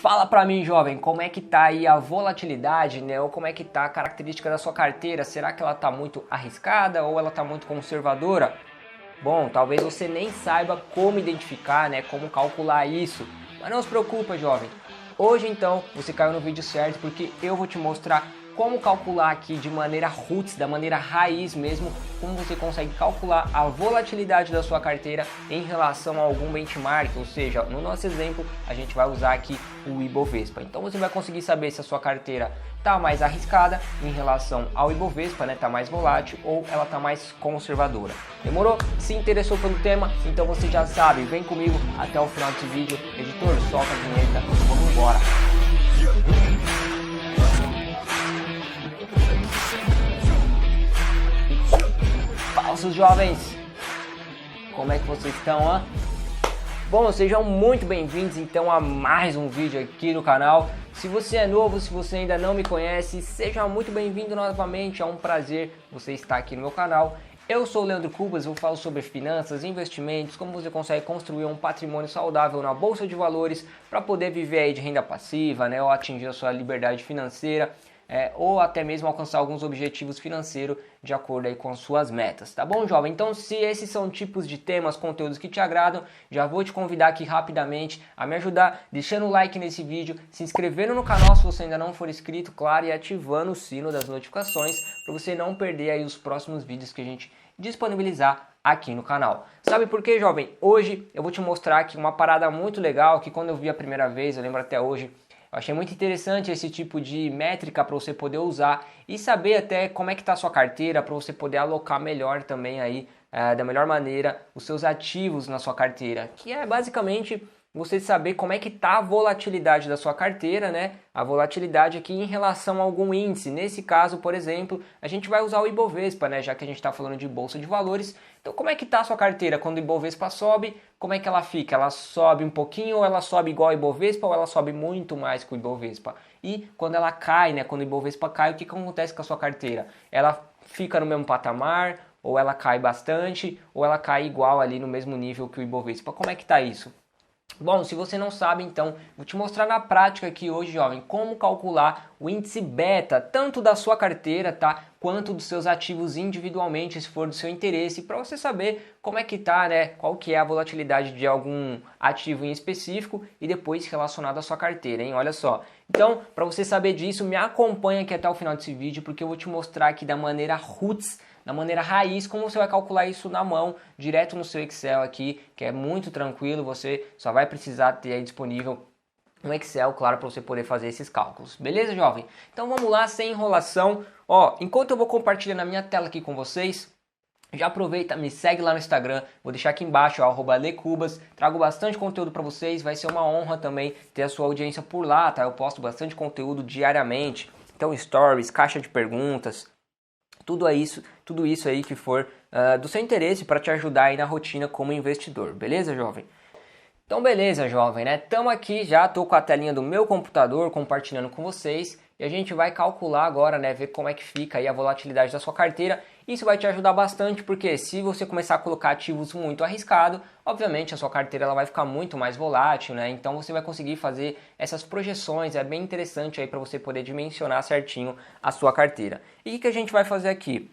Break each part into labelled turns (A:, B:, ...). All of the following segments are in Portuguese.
A: Fala pra mim, jovem, como é que tá aí a volatilidade, né? Ou como é que tá a característica da sua carteira? Será que ela tá muito arriscada ou ela tá muito conservadora? Bom, talvez você nem saiba como identificar, né? Como calcular isso. Mas não se preocupa, jovem. Hoje então você caiu no vídeo certo porque eu vou te mostrar como calcular aqui de maneira roots, da maneira raiz mesmo, como você consegue calcular a volatilidade da sua carteira em relação a algum benchmark, ou seja, no nosso exemplo a gente vai usar aqui o Ibovespa. Então você vai conseguir saber se a sua carteira está mais arriscada em relação ao Ibovespa, né? Está mais volátil ou ela está mais conservadora. Demorou? Se interessou pelo tema? Então você já sabe, vem comigo até o final desse vídeo. Editor, solta a vinheta, vamos embora! Falsos jovens, como é que vocês estão, ó? Bom, sejam muito bem-vindos então a mais um vídeo aqui no canal. Se você é novo, se você ainda não me conhece, seja muito bem-vindo novamente, é um prazer você estar aqui no meu canal. Eu sou o Leandro Cubas, eu falo sobre finanças, investimentos, como você consegue construir um patrimônio saudável na Bolsa de Valores para poder viver aí de renda passiva, né, ou atingir a sua liberdade financeira. Ou até mesmo alcançar alguns objetivos financeiros de acordo aí com as suas metas, tá bom, jovem? Então, se esses são tipos de temas, conteúdos que te agradam, já vou te convidar aqui rapidamente a me ajudar deixando o like nesse vídeo, se inscrevendo no canal se você ainda não for inscrito, claro, e ativando o sino das notificações para você não perder aí os próximos vídeos que a gente disponibilizar aqui no canal. Sabe por quê, jovem? Hoje eu vou te mostrar aqui uma parada muito legal que quando eu vi a primeira vez, eu lembro até hoje, eu achei muito interessante esse tipo de métrica para você poder usar e saber até como é que está a sua carteira para você poder alocar melhor também aí, da melhor maneira, os seus ativos na sua carteira, que é basicamente você saber como é que está a volatilidade da sua carteira, né? A volatilidade aqui em relação a algum índice. Nesse caso, por exemplo, a gente vai usar o Ibovespa, né? Já que a gente está falando de bolsa de valores. Então, como é que está a sua carteira quando o Ibovespa sobe? Como é que ela fica? Ela sobe um pouquinho ou ela sobe igual ao Ibovespa ou ela sobe muito mais que o Ibovespa? E quando ela cai, né? Quando o Ibovespa cai, o que acontece com a sua carteira? Ela fica no mesmo patamar ou ela cai bastante ou ela cai igual ali no mesmo nível que o Ibovespa? Como é que está isso? Bom, se você não sabe, então, vou te mostrar na prática aqui hoje, jovem, como calcular o índice beta, tanto da sua carteira, tá, quanto dos seus ativos individualmente, se for do seu interesse, para você saber como é que tá, né, qual que é a volatilidade de algum ativo em específico e depois relacionado à sua carteira, hein? Olha só. Então, para você saber disso, me acompanha aqui até o final desse vídeo, porque eu vou te mostrar aqui da maneira roots, da maneira raiz, como você vai calcular isso na mão, direto no seu Excel aqui, que é muito tranquilo, você só vai precisar ter aí disponível um Excel, claro, para você poder fazer esses cálculos. Beleza, jovem? Então vamos lá, sem enrolação. Ó, enquanto eu vou compartilhando a minha tela aqui com vocês, já aproveita, me segue lá no Instagram, vou deixar aqui embaixo, @lecubas, trago bastante conteúdo para vocês, vai ser uma honra também ter a sua audiência por lá, tá? Eu posto bastante conteúdo diariamente, então stories, caixa de perguntas, tudo isso aí que for do seu interesse para te ajudar aí na rotina como investidor, beleza, jovem? Então beleza, jovem, né? Estamos aqui, já estou com a telinha do meu computador compartilhando com vocês e a gente vai calcular agora, né? Ver como é que fica aí a volatilidade da sua carteira. Isso vai te ajudar bastante porque se você começar a colocar ativos muito arriscados, obviamente a sua carteira ela vai ficar muito mais volátil, né? Então você vai conseguir fazer essas projeções, é bem interessante aí para você poder dimensionar certinho a sua carteira. E o que a gente vai fazer aqui?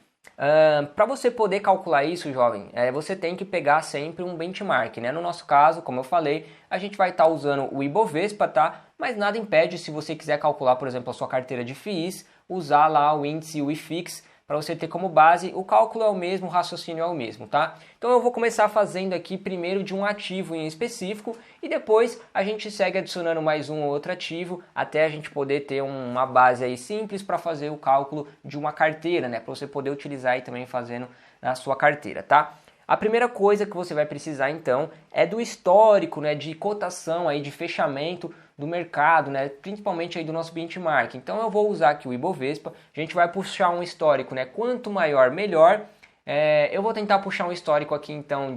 A: Para você poder calcular isso, jovem, você tem que pegar sempre um benchmark, né? No nosso caso, como eu falei, a gente vai estar usando o Ibovespa, tá? Mas nada impede, se você quiser calcular, por exemplo, a sua carteira de FIIs, usar lá o índice, o IFIX, para você ter como base, o cálculo é o mesmo, o raciocínio é o mesmo, tá? Então eu vou começar fazendo aqui primeiro de um ativo em específico e depois a gente segue adicionando mais um ou outro ativo até a gente poder ter uma base aí simples para fazer o cálculo de uma carteira, né? Para você poder utilizar aí também fazendo na sua carteira, tá? A primeira coisa que você vai precisar então é do histórico, né, de cotação aí, de fechamento do mercado, né, principalmente aí do nosso benchmark. Então eu vou usar aqui o Ibovespa, a gente vai puxar um histórico, né, quanto maior melhor. Eu vou tentar puxar um histórico aqui então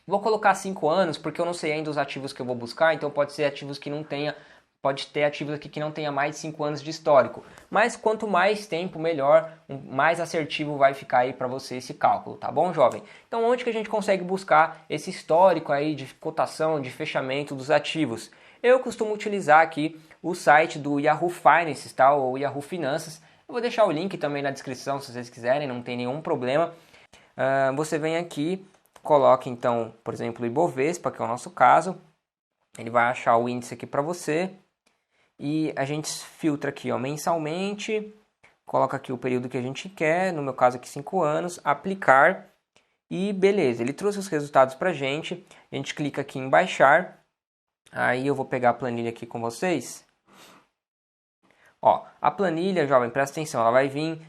A: vou colocar 5 anos, porque eu não sei ainda os ativos que eu vou buscar, então pode ser ativos que não tenha, pode ter ativos aqui que não tenha mais de 5 anos de histórico. Mas quanto mais tempo, melhor, mais assertivo vai ficar aí para você esse cálculo, tá bom, jovem? Então onde que a gente consegue buscar esse histórico aí de cotação, de fechamento dos ativos? Eu costumo utilizar aqui o site do Yahoo Finance, tá? Ou Yahoo Finanças. Eu vou deixar o link também na descrição se vocês quiserem, não tem nenhum problema. Você vem aqui, coloca então, por exemplo, o Ibovespa, que é o nosso caso. Ele vai achar o índice aqui para você. E a gente filtra aqui, ó, mensalmente. Coloca aqui o período que a gente quer, no meu caso aqui 5 anos, aplicar. E beleza, ele trouxe os resultados para a gente clica aqui em baixar. Aí eu vou pegar a planilha aqui com vocês. Ó, a planilha, jovem, presta atenção, ela vai vir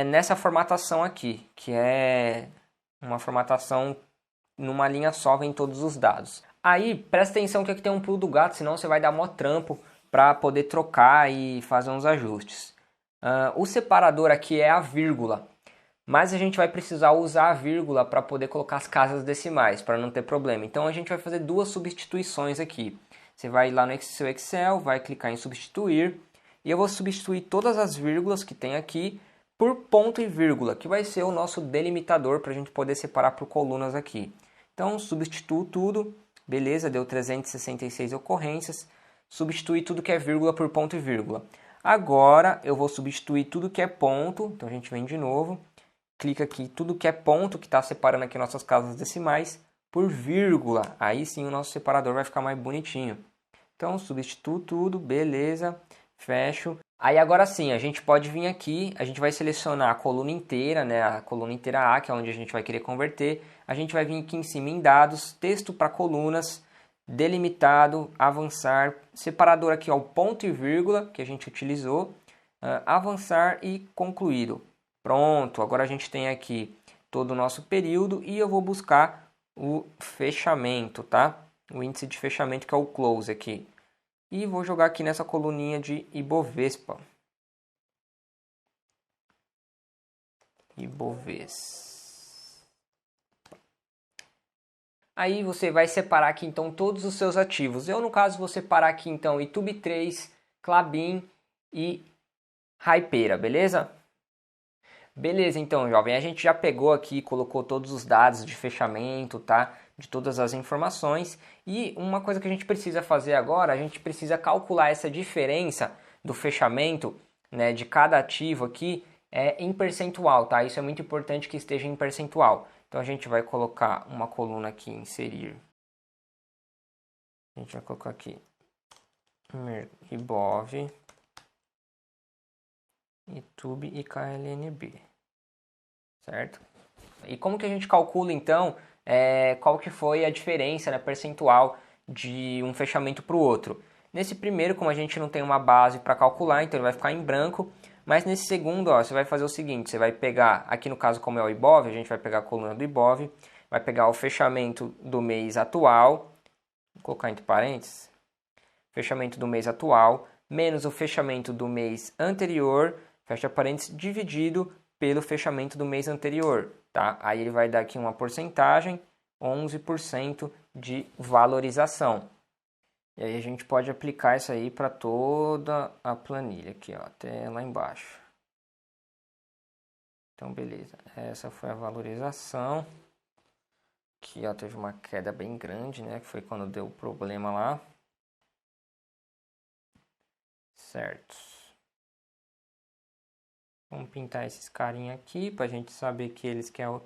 A: nessa formatação aqui, que é uma formatação numa linha só, vem todos os dados. Aí, presta atenção que aqui tem um pulo do gato, senão você vai dar mó trampo para poder trocar e fazer uns ajustes. O separador aqui é a vírgula, mas a gente vai precisar usar a vírgula para poder colocar as casas decimais, para não ter problema. Então a gente vai fazer duas substituições aqui. Você vai lá no seu Excel, vai clicar em substituir, e eu vou substituir todas as vírgulas que tem aqui por ponto e vírgula, que vai ser o nosso delimitador para a gente poder separar por colunas aqui. Então substituo tudo, beleza, deu 366 ocorrências, substitui tudo que é vírgula por ponto e vírgula. Agora eu vou substituir tudo que é ponto, então a gente vem de novo, clica aqui, tudo que é ponto, que está separando aqui nossas casas decimais, por vírgula. Aí sim o nosso separador vai ficar mais bonitinho. Então substituo tudo, beleza, fecho. Aí agora sim, a gente pode vir aqui, a gente vai selecionar a coluna inteira, né, a coluna inteira A, que é onde a gente vai querer converter. A gente vai vir aqui em cima em dados, texto para colunas, delimitado, avançar, separador aqui ao ponto e vírgula, que a gente utilizou, avançar e concluído. Pronto, agora a gente tem aqui todo o nosso período e eu vou buscar o fechamento, tá? O índice de fechamento, que é o close aqui. E vou jogar aqui nessa coluninha de Ibovespa. Aí você vai separar aqui então todos os seus ativos. Eu no caso vou separar aqui então Itub3, Klabin e Hypera, beleza? Beleza, então, jovem, a gente já pegou aqui, colocou todos os dados de fechamento, tá? De todas as informações. E uma coisa que a gente precisa fazer agora, a gente precisa calcular essa diferença do fechamento, né, de cada ativo aqui em percentual, tá? Isso é muito importante que esteja em percentual. Então a gente vai colocar uma coluna aqui, inserir. A gente vai colocar aqui Ibov, Itub e KLNB, certo? E como que a gente calcula então qual que foi a diferença, né, percentual de um fechamento para o outro? Nesse primeiro, como a gente não tem uma base para calcular, então ele vai ficar em branco. Mas nesse segundo, ó, você vai fazer o seguinte, você vai pegar, aqui no caso como é o Ibov, a gente vai pegar a coluna do Ibov, vai pegar o fechamento do mês atual, vou colocar entre parênteses, fechamento do mês atual, menos o fechamento do mês anterior, fecha parênteses, dividido pelo fechamento do mês anterior, tá? Aí ele vai dar aqui uma porcentagem, 11% de valorização. E aí a gente pode aplicar isso aí para toda a planilha aqui, ó, até lá embaixo. Então, beleza. Essa foi a valorização. Aqui, ó, teve uma queda bem grande, né? Que foi quando deu o problema lá. Certo. Vamos pintar esses carinha aqui para a gente saber que eles que é o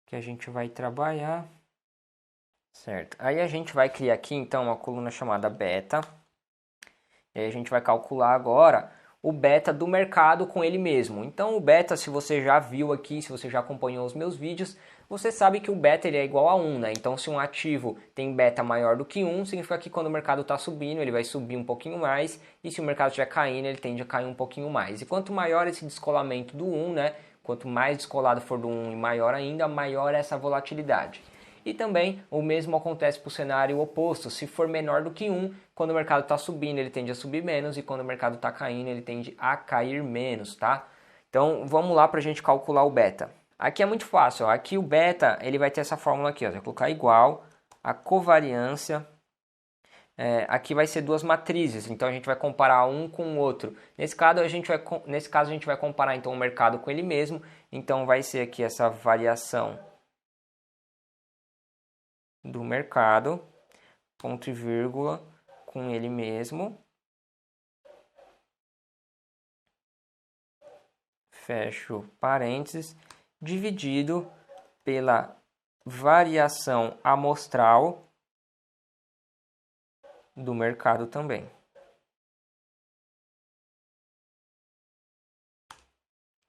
A: que a gente vai trabalhar. Certo. Aí a gente vai criar aqui então uma coluna chamada beta. E aí a gente vai calcular agora o beta do mercado com ele mesmo. Então o beta, se você já viu aqui, se você já acompanhou os meus vídeos, você sabe que o beta ele é igual a 1, né? Então se um ativo tem beta maior do que 1, significa que quando o mercado está subindo, ele vai subir um pouquinho mais. E se o mercado estiver caindo, ele tende a cair um pouquinho mais. E quanto maior esse descolamento do 1, né? Quanto mais descolado for do 1 e maior ainda, maior essa volatilidade. E também o mesmo acontece para o cenário oposto. Se for menor do que 1, quando o mercado está subindo, ele tende a subir menos. E quando o mercado está caindo, ele tende a cair menos, tá? Então, vamos lá para a gente calcular o beta. Aqui é muito fácil. Ó. Aqui o beta ele vai ter essa fórmula aqui. Ó. Você vai colocar igual a covariância aqui vai ser duas matrizes, então a gente vai comparar um com o outro. Nesse caso a gente vai comparar então o mercado com ele mesmo, então vai ser aqui essa variação do mercado, ponto e vírgula, com ele mesmo, fecho parênteses, dividido pela variação amostral do mercado também.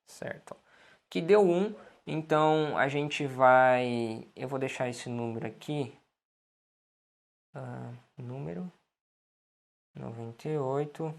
A: Certo? Que deu 1, então a gente vai... Eu vou deixar esse número aqui. Número 98.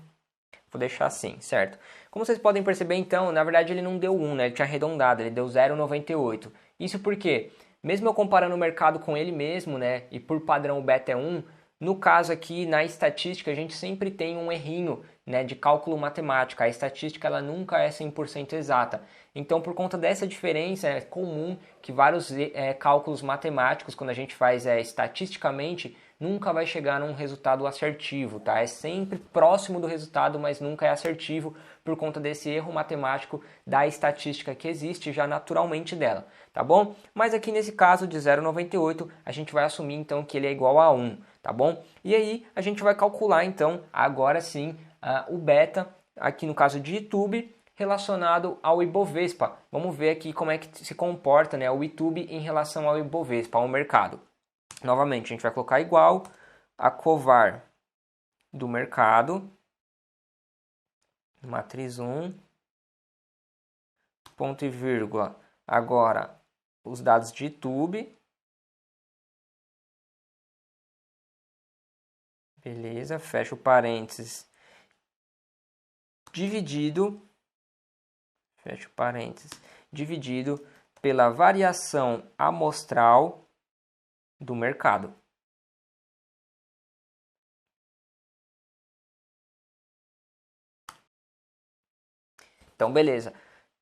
A: Vou deixar assim, certo? Como vocês podem perceber, então, na verdade ele não deu 1, né? Ele tinha arredondado, ele deu 0,98. Isso porque, mesmo eu comparando o mercado com ele mesmo, né? E por padrão o beta é 1, no caso aqui, na estatística, a gente sempre tem um errinho, né, de cálculo matemático. A estatística ela nunca é 100% exata. Então, por conta dessa diferença, é comum que vários cálculos matemáticos, quando a gente faz estatisticamente, nunca vai chegar num resultado assertivo, tá? É sempre próximo do resultado, mas nunca é assertivo por conta desse erro matemático da estatística que existe já naturalmente dela, tá bom? Mas aqui nesse caso de 0,98, a gente vai assumir então que ele é igual a 1, tá bom? E aí a gente vai calcular então, agora sim, o beta, aqui no caso de YouTube, relacionado ao Ibovespa. Vamos ver aqui como é que se comporta, né, o YouTube em relação ao Ibovespa, ao mercado. Novamente, a gente vai colocar igual a covar do mercado, matriz 1, ponto e vírgula, agora os dados de YouTube, beleza, fecha o parênteses, dividido, fecha o parênteses, dividido pela variação amostral do mercado. Então, beleza.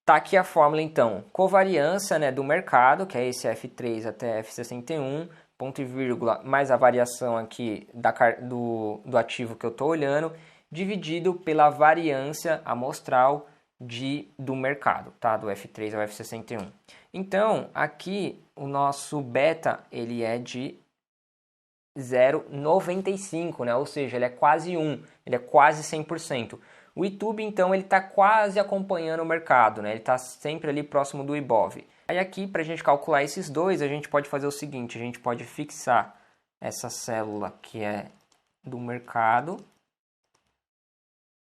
A: Tá aqui a fórmula, então. Covariância, né, do mercado, que é esse F3 até F61, ponto e vírgula, mais a variação aqui do ativo que eu estou olhando, dividido pela variância amostral do mercado, tá? Do F3 ao F61. Então, aqui o nosso beta, ele é de 0,95, né? Ou seja, ele é quase 1, ele é quase 100%. O YouTube, então, ele está quase acompanhando o mercado, né? Ele está sempre ali próximo do Ibov. Aí aqui, para a gente calcular esses dois, a gente pode fazer o seguinte, a gente pode fixar essa célula que é do mercado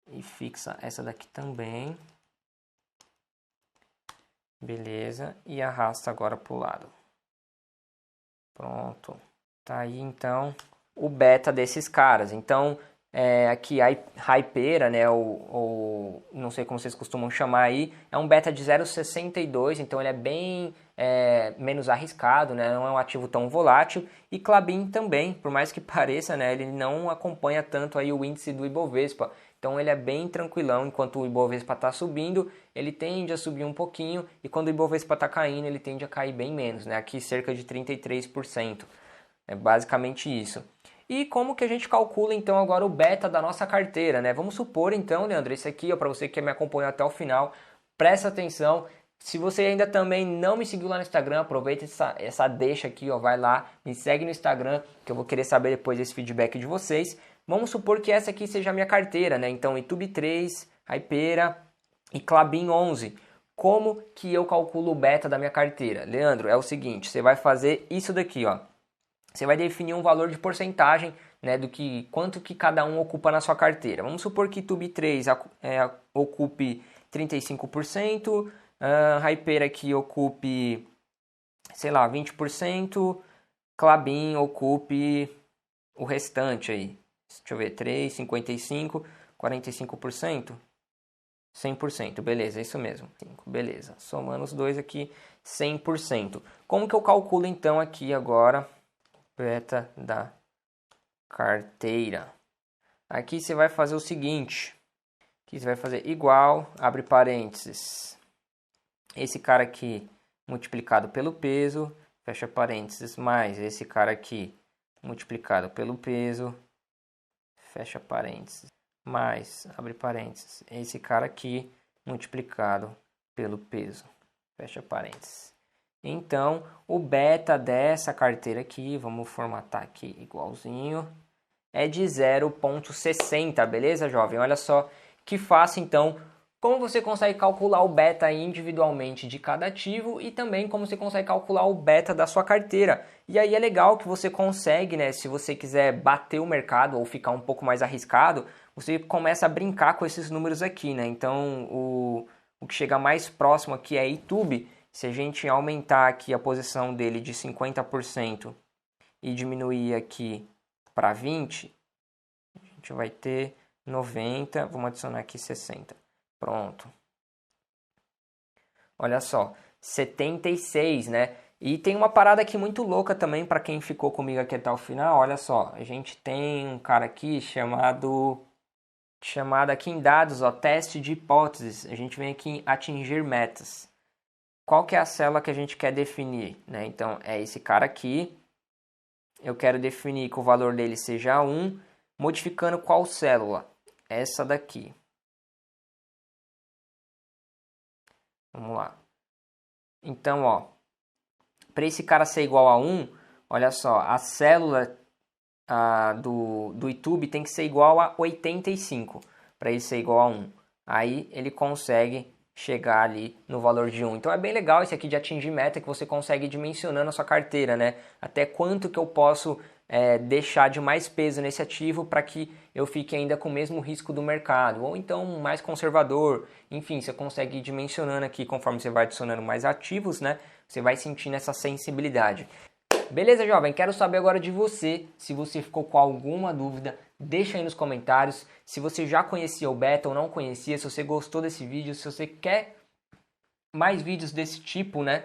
A: e fixa essa daqui também. Beleza, e arrasta agora para o lado. Pronto. Tá aí, então, o beta desses caras. Então, aqui a Hypera, né, ou não sei como vocês costumam chamar aí, é um beta de 0,62, então ele é bem menos arriscado, né, não é um ativo tão volátil. E Klabin também, por mais que pareça, né, ele não acompanha tanto aí o índice do Ibovespa. Então ele é bem tranquilão, enquanto o Ibovespa está subindo, ele tende a subir um pouquinho, e quando o Ibovespa está caindo, ele tende a cair bem menos, né, aqui cerca de 33%. É basicamente isso. E como que a gente calcula então agora o beta da nossa carteira, né? Vamos supor então, Leandro, esse aqui, para você que me acompanhou até o final, presta atenção. Se você ainda também não me seguiu lá no Instagram, aproveita essa deixa aqui, ó, vai lá, me segue no Instagram, que eu vou querer saber depois esse feedback de vocês. Vamos supor que essa aqui seja a minha carteira, né? Então, YouTube 3, Hypera e Klabin 11. Como que eu calculo o beta da minha carteira? Leandro, é o seguinte, você vai fazer isso daqui, ó. Você vai definir um valor de porcentagem, né, do que quanto que cada um ocupa na sua carteira. Vamos supor que YouTube 3 ocupe 35%, Hypera aqui ocupe, sei lá, 20%, Klabin ocupe o restante aí. Deixa eu ver, 3, 55, 45%, 100%, beleza, isso mesmo. Beleza, somando os dois aqui, 100%. Como que eu calculo então aqui agora beta da carteira? Aqui você vai fazer o seguinte, aqui você vai fazer igual, abre parênteses, esse cara aqui multiplicado pelo peso, fecha parênteses, mais esse cara aqui multiplicado pelo peso, fecha parênteses, mais, abre parênteses, esse cara aqui multiplicado pelo peso, fecha parênteses. Então, o beta dessa carteira aqui, vamos formatar aqui igualzinho, é de 0,60, beleza, jovem? Olha só que fácil, então, como você consegue calcular o beta individualmente de cada ativo e também como você consegue calcular o beta da sua carteira. E aí é legal que você consegue, né, se você quiser bater o mercado ou ficar um pouco mais arriscado, você começa a brincar com esses números aqui, né? Então, o que chega mais próximo aqui é YouTube. Se a gente aumentar aqui a posição dele de 50% e diminuir aqui para 20%, a gente vai ter 90, vamos adicionar aqui 60. Pronto. Olha só, 76, né? E tem uma parada aqui muito louca também para quem ficou comigo aqui até o final. Olha só, a gente tem um cara aqui chamado aqui em dados, ó, teste de hipóteses. A gente vem aqui em atingir metas. Qual que é a célula que a gente quer definir, né? Então, é esse cara aqui. Eu quero definir que o valor dele seja 1, modificando qual célula? Essa daqui. Vamos lá. Então, ó, para esse cara ser igual a 1, olha só, a célula do YouTube tem que ser igual a 85 para ele ser igual a 1. Aí ele consegue chegar ali no valor de 1. Então é bem legal esse aqui de atingir meta, que você consegue ir dimensionando a sua carteira, né? Até quanto que eu posso deixar de mais peso nesse ativo para que eu fique ainda com o mesmo risco do mercado, ou então mais conservador. Enfim, você consegue ir dimensionando aqui conforme você vai adicionando mais ativos, né? Você vai sentindo essa sensibilidade. Beleza, jovem? Quero saber agora de você, se você ficou com alguma dúvida, deixa aí nos comentários. Se você já conhecia o beta ou não conhecia, se você gostou desse vídeo, se você quer mais vídeos desse tipo, né?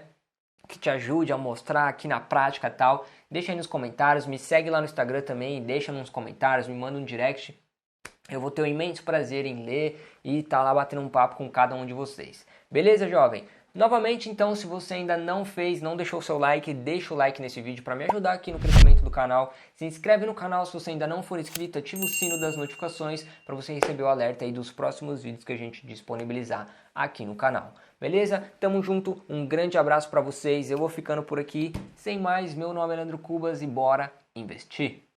A: Que te ajude a mostrar aqui na prática e tal, deixa aí nos comentários, me segue lá no Instagram também, deixa nos comentários, me manda um direct, eu vou ter um imenso prazer em ler e estar lá batendo um papo com cada um de vocês. Beleza, jovem? Novamente, então, se você ainda não fez, não deixou o seu like, deixa o like nesse vídeo para me ajudar aqui no crescimento do canal. Se inscreve no canal se você ainda não for inscrito, ativa o sino das notificações para você receber o alerta aí dos próximos vídeos que a gente disponibilizar aqui no canal. Beleza? Tamo junto, um grande abraço para vocês, eu vou ficando por aqui. Sem mais, meu nome é Leandro Cubas e bora investir!